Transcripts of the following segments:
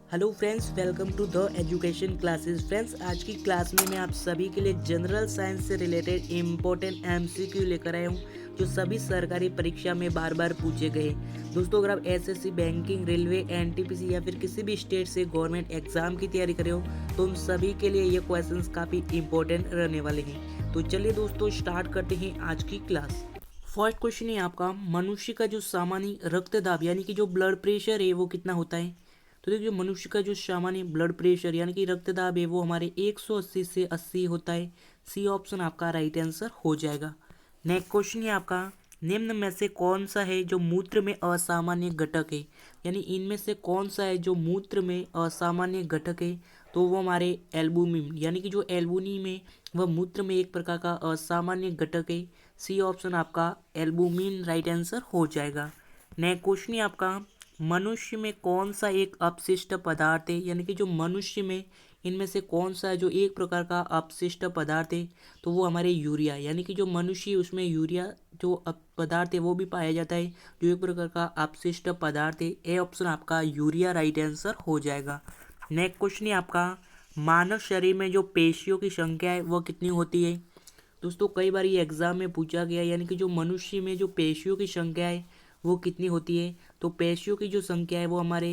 Hello friends, welcome to the education classes. Friends, आज की class में मैं आप सभी के लिए जनरल साइंस से रिलेटेड इम्पोर्टेंट एमसीक्यू लेकर आया हूँ जो सभी सरकारी परीक्षा में बार बार पूछे गए। दोस्तों, अगर आप एसएससी, बैंकिंग, रेलवे, एनटीपीसी या फिर किसी भी स्टेट से गवर्नमेंट एग्जाम की तैयारी कर रहे हो तो उन सभी के लिए ये क्वेश्चंस काफ़ी इंपॉर्टेंट रहने वाले हैं। तो चलिए दोस्तों, स्टार्ट करते हैं आज की क्लास। फर्स्ट क्वेश्चन है आपका, मनुष्य का जो सामान्य रक्तदाब यानी कि जो ब्लड प्रेशर है वो कितना होता है। तो देखिए, मनुष्य का जो सामान्य ब्लड प्रेशर यानी कि रक्तदाब है वो हमारे 180 से 80 होता है। सी ऑप्शन आपका राइट आंसर हो जाएगा। नेक्स्ट क्वेश्चन है आपका, निम्न में से कौन सा है जो मूत्र में असामान्य घटक है। यानी इनमें से कौन सा है जो मूत्र में असामान्य घटक है। तो वो हमारे एल्बुमिन यानी कि जो एल्बुमिन में वह मूत्र में एक प्रकार का असामान्य घटक है। सी ऑप्शन आपका एल्बुमिन राइट आंसर हो जाएगा। नेक्स्ट क्वेश्चन है आपका, मनुष्य में कौन सा एक अपशिष्ट पदार्थ है। यानी कि जो मनुष्य में इनमें से कौन सा जो एक प्रकार का अपशिष्ट पदार्थ है। तो वो हमारे यूरिया यानी कि जो मनुष्य उसमें यूरिया जो पदार्थ है वो भी पाया जाता है, जो एक प्रकार का अपशिष्ट पदार्थ है। ए ऑप्शन आपका यूरिया राइट आंसर हो जाएगा। नेक्स्ट क्वेश्चन है आपका, मानव शरीर में जो पेशियों की संख्या है वह कितनी होती है। दोस्तों, कई बार ये एग्जाम में पूछा गया, यानी कि जो मनुष्य में जो पेशियों की संख्या है वो कितनी होती है। तो पेशियों की जो संख्या है वो हमारे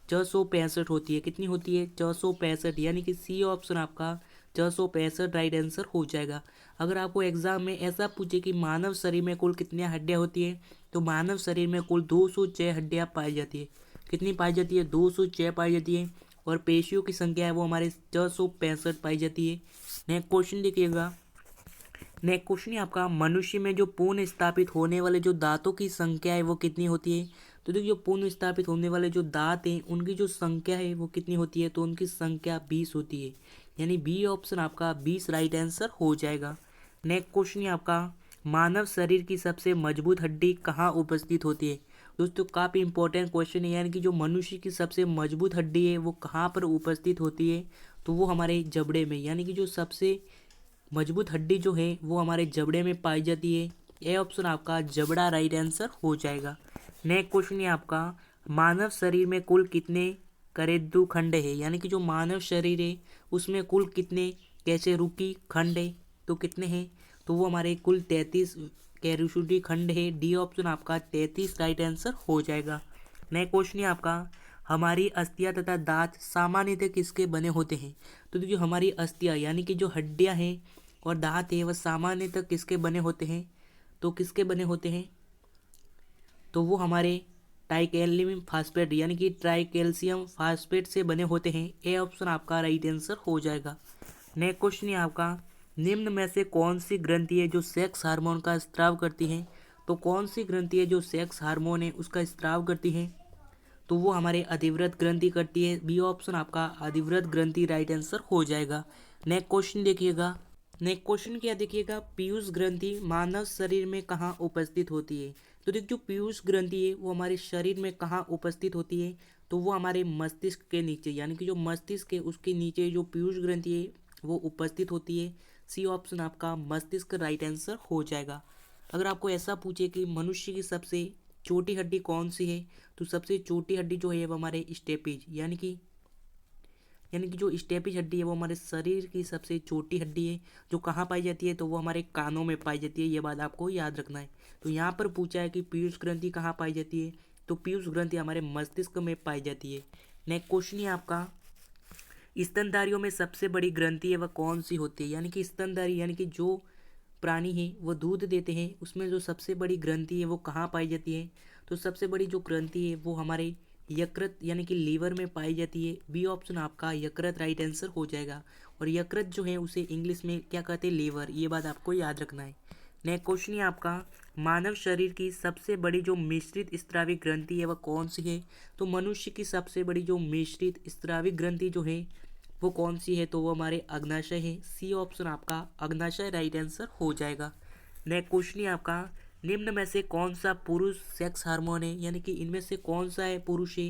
665 होती है। कितनी होती है? 665, यानी कि सी ऑप्शन आपका 665 राइट आंसर हो जाएगा। अगर आपको एग्जाम में ऐसा पूछे कि मानव शरीर में कुल कितनी हड्डियाँ होती है, तो मानव शरीर में कुल 206 हड्डियाँ पाई जाती है। कितनी पाई जाती है? 206 पाई जाती है। और पेशियों की संख्या है वो हमारे 665 पाई जाती है। नेक्स्ट क्वेश्चन देखिएगा। नेक्स्ट क्वेश्चन है आपका, मनुष्य में जो पुनः स्थापित होने वाले जो दांतों की संख्या है वो कितनी होती है। तो देखिए, जो पुनः स्थापित होने वाले जो दांत हैं उनकी जो संख्या है वो कितनी होती है। तो उनकी संख्या 20 होती है। यानी बी ऑप्शन आपका 20 राइट आंसर हो जाएगा। नेक्स्ट क्वेश्चन है आपका, मानव शरीर की सबसे मजबूत हड्डी कहाँ उपस्थित होती है। दोस्तों, काफ़ी इंपॉर्टेंट क्वेश्चन है। यानी कि जो मनुष्य की सबसे मजबूत हड्डी है वो कहाँ पर उपस्थित होती है। तो वो हमारे जबड़े में, यानी कि जो सबसे मजबूत हड्डी जो है वो हमारे जबड़े में पाई जाती है। ए ऑप्शन आपका जबड़ा राइट आंसर हो जाएगा। नेक्स्ट क्वेश्चन है आपका, मानव शरीर में कुल कितने करेदू खंड है। यानी कि जो मानव शरीर है उसमें कुल कितने कैचेरुकी खंड है। तो कितने हैं? तो वो हमारे कुल 33 कैरुशुडी खंड है। डी ऑप्शन आपका 33 राइट आंसर हो जाएगा। नेक्स्ट क्वेश्चन है आपका, हमारी अस्थियां तथा दांत सामान्यतः किसके बने होते हैं। तो देखिए, हमारी अस्थियां यानी कि जो हड्डियां हैं और दांत है वह सामान्यतः किसके बने होते हैं। तो किसके बने होते हैं? तो वो हमारे ट्राइकैल्शियम फास्फेट यानी कि ट्राइकैल्शियम फास्फेट से बने होते हैं। ए ऑप्शन आपका राइट आंसर हो जाएगा। नेक्स्ट क्वेश्चन है आपका, निम्न में से कौन सी ग्रंथि है जो सेक्स हार्मोन का स्त्राव करती है। तो कौन सी ग्रंथि है जो सेक्स हार्मोन है उसका स्त्राव करती है। तो वो हमारे अधिवृत ग्रंथि करती है। बी ऑप्शन आपका अधिवृत ग्रंथि राइट आंसर हो जाएगा। नेक्स्ट क्वेश्चन देखिएगा। नेक्स्ट क्वेश्चन क्या देखिएगा, पीयूष ग्रंथि मानव शरीर में कहाँ उपस्थित होती है। तो देखिए, जो पीयूष ग्रंथि है वो हमारे शरीर में कहाँ उपस्थित होती है। तो वो हमारे मस्तिष्क के नीचे, यानी कि जो मस्तिष्क है उसके नीचे जो पीयूष ग्रंथि है वो उपस्थित होती है। सी ऑप्शन आपका मस्तिष्क राइट आंसर हो जाएगा। अगर आपको ऐसा पूछे कि मनुष्य की सबसे छोटी हड्डी कौन सी है, तो सबसे छोटी हड्डी जो है वो हमारे स्टेपिज यानी कि जो स्टेपिज हड्डी है वो हमारे शरीर की सबसे छोटी हड्डी है। जो कहाँ पाई जाती है, तो वो हमारे कानों में पाई जाती है। ये बात आपको याद रखना है। तो यहाँ पर पूछा है कि पीयूष ग्रंथि कहाँ पाई जाती है। तो पीयूष ग्रंथि हमारे मस्तिष्क में पाई जाती है। नेक्स्ट क्वेश्चन है आपका, स्तनधारियों में सबसे बड़ी ग्रंथि है वह कौन सी होती है। यानी कि स्तनधारी यानी कि जो प्राणी है वो दूध देते हैं, उसमें जो सबसे बड़ी ग्रंथि है वो कहाँ पाई जाती है। तो सबसे बड़ी जो ग्रंथि है वो हमारे यकृत यानी कि लीवर में पाई जाती है। बी ऑप्शन आपका यकृत राइट आंसर हो जाएगा। और यकृत जो है उसे इंग्लिश में क्या कहते हैं? लीवर। ये बात आपको याद रखना है। नेक्स्ट क्वेश्चन है आपका, मानव शरीर की सबसे बड़ी जो मिश्रित स्त्रावी ग्रंथि है वह कौन सी है। तो मनुष्य की सबसे बड़ी जो मिश्रित स्त्रावी ग्रंथि जो है वो कौन सी है। तो वो हमारे अग्नाशय है। सी ऑप्शन आपका अग्नाशय राइट आंसर हो जाएगा। नेक्स्ट क्वेश्चन है आपका, निम्न में से कौन सा पुरुष सेक्स हार्मोन है। यानी कि इनमें से कौन सा है पुरुष है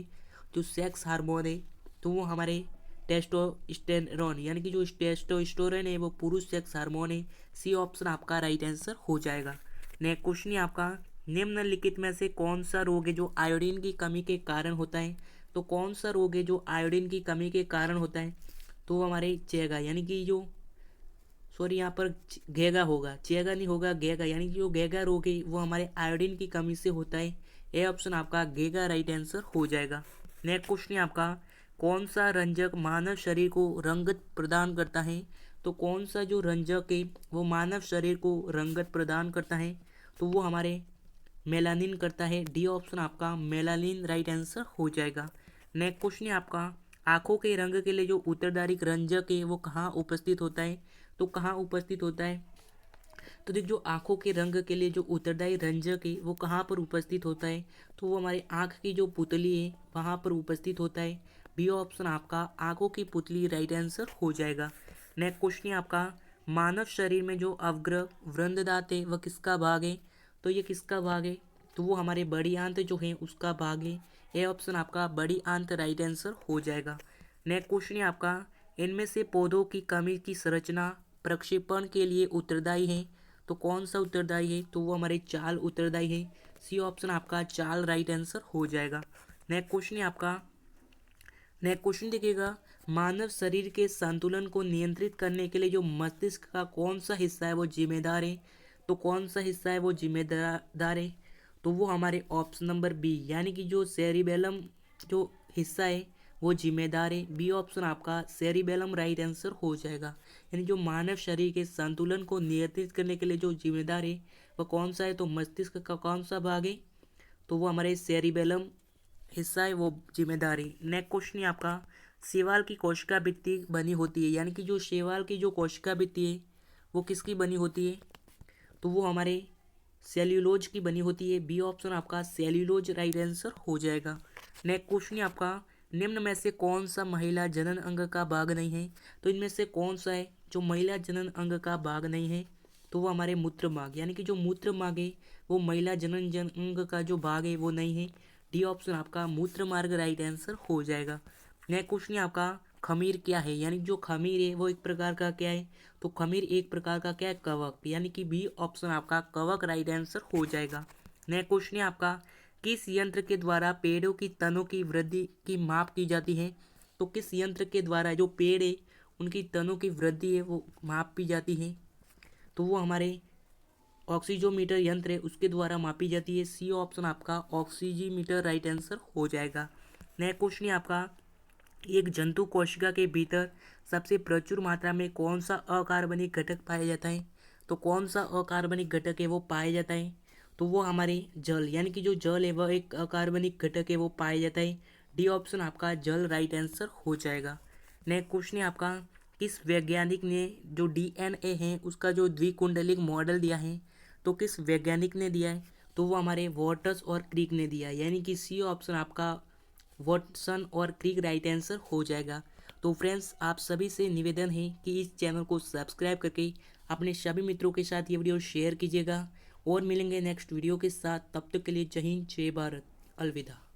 जो सेक्स हार्मोन है। तो वो हमारे टेस्टोस्टेरोन यानी कि जो टेस्टोस्टेरोन है वो पुरुष सेक्स हार्मोन है। सी ऑप्शन आपका राइट आंसर हो जाएगा। नेक्स्ट क्वेश्चन है आपका, निम्नलिखित में से कौन सा रोग है जो आयोडीन की कमी के कारण होता है। तो कौन सा रोग है जो आयोडीन की कमी के कारण होता है? तो वो हमारे चेगा यानी कि जो सॉरी यहाँ पर घेगा होगा, चेगा नहीं होगा, घेगा यानी कि जो घेगा रोग है वो हमारे आयोडीन की कमी से होता है। ए ऑप्शन आपका घेगा राइट आंसर हो जाएगा। नेक्स्ट क्वेश्चन है आपका, कौन सा रंजक मानव शरीर को रंगत प्रदान करता है? तो कौन सा जो रंजक है वो मानव शरीर को रंगत प्रदान करता है? तो वो हमारे मेलानिन करता है। डी ऑप्शन आपका मेलानिन राइट आंसर हो जाएगा। नेक्स्ट क्वेश्चन है आपका, आंखों के रंग के लिए जो उत्तरदायी रंजक है वो कहाँ उपस्थित होता है? तो कहाँ उपस्थित होता है? तो देख, जो आंखों के रंग के लिए जो उत्तरदायी रंजक है वो कहाँ पर उपस्थित होता है? तो वो हमारे आंख की जो पुतली है वहाँ पर उपस्थित होता है। बी ऑप्शन आपका आंखों की पुतली राइट आंसर हो जाएगा। नेक्स्ट क्वेश्चन है आपका, मानव शरीर में जो अवग्र वृंददात है वह किसका भाग है? तो ये किसका भाग है? तो वो हमारे बड़ी आंत जो है उसका भाग है। ए ऑप्शन आपका बड़ी आंत राइट आंसर हो जाएगा। नेक्स्ट क्वेश्चन है आपका, इनमें से पौधों की कमी की संरचना प्रक्षेपण के लिए उत्तरदायी है? तो कौन सा उत्तरदायी है? तो वो हमारे चाल उत्तरदायी है। सी ऑप्शन आपका चाल राइट आंसर हो जाएगा। नेक्स्ट क्वेश्चन है आपका, नेक्स्ट क्वेश्चन देखिएगा, मानव शरीर के संतुलन को नियंत्रित करने के लिए जो मस्तिष्क का कौन सा हिस्सा है वो जिम्मेदार है? तो कौन सा हिस्सा है वो जिम्मेदार है? तो वो हमारे ऑप्शन नंबर बी यानी कि जो सेरिबेलम जो हिस्सा है वो जिम्मेदार है। बी ऑप्शन आपका सेरिबेलम राइट आंसर हो जाएगा। यानी जो मानव शरीर के संतुलन को नियंत्रित करने के लिए जो जिम्मेदार है वह कौन सा है? तो मस्तिष्क का कौन सा भाग है? तो वो हमारे सेरिबेलम हिस्सा है वो जिम्मेदारी। नेक्स्ट क्वेश्चन है आपका, शैवाल की कोशिका भित्ति बनी होती है यानी कि जो शैवाल की जो कोशिका भित्ति है वो किसकी बनी होती है? तो वो हमारे सेल्यूलोज की बनी होती है। बी ऑप्शन आपका सेल्यूलोज राइट आंसर हो जाएगा। नेक्स्ट क्वेश्चन है आपका, निम्न में से कौन सा महिला जनन अंग का भाग नहीं है? तो इनमें से कौन सा है जो महिला जनन अंग का भाग नहीं है? तो वो हमारे मूत्र मार्ग यानी कि जो मूत्र मार्ग है वो महिला जनन अंग का जो भाग है वो नहीं है। डी ऑप्शन आपका मूत्र मार्ग राइट आंसर हो जाएगा। नेक्स्ट क्वेश्चन है आपका, खमीर क्या है? यानी जो खमीर है वो एक प्रकार का क्या है? तो खमीर एक प्रकार का क्या है? कवक, यानी कि बी ऑप्शन आपका कवक राइट आंसर हो जाएगा। नेक्स्ट क्वेश्चन है आपका, किस यंत्र के द्वारा पेड़ों की तनों की वृद्धि की माप की जाती है? तो किस यंत्र के द्वारा जो पेड़ है उनकी तनों की वृद्धि है वो मापी जाती है? तो वो हमारे ऑक्सीजोमीटर यंत्र है उसके द्वारा मापी जाती है। सी ऑप्शन आपका ऑक्सीजीमीटर राइट आंसर हो जाएगा। नेक्स्ट क्वेश्चन है आपका, एक जंतु कोशिका के भीतर सबसे प्रचुर मात्रा में कौन सा अकार्बनिक घटक पाया जाता है? तो कौन सा अकार्बनिक घटक है वो पाया जाता है? तो वो हमारे जल यानी कि जो जल है वह एक अकार्बनिक घटक है वो पाया जाता है। डी ऑप्शन आपका जल राइट आंसर हो जाएगा। नेक्स्ट क्वेश्चन है आपका, किस वैज्ञानिक ने जो डीएनए है उसका जो द्विकुंडलिक मॉडल दिया है? तो किस वैज्ञानिक ने दिया है? तो वो हमारे वॉटर्स और क्रिक ने दिया है। यानी कि सी ऑप्शन आपका वॉटसन और क्रिक राइट आंसर हो जाएगा। तो फ्रेंड्स, आप सभी से निवेदन है कि इस चैनल को सब्सक्राइब करके अपने सभी मित्रों के साथ ये वीडियो शेयर कीजिएगा और मिलेंगे नेक्स्ट वीडियो के साथ। तब तक के लिए जय हिंद, जय भारत, अलविदा।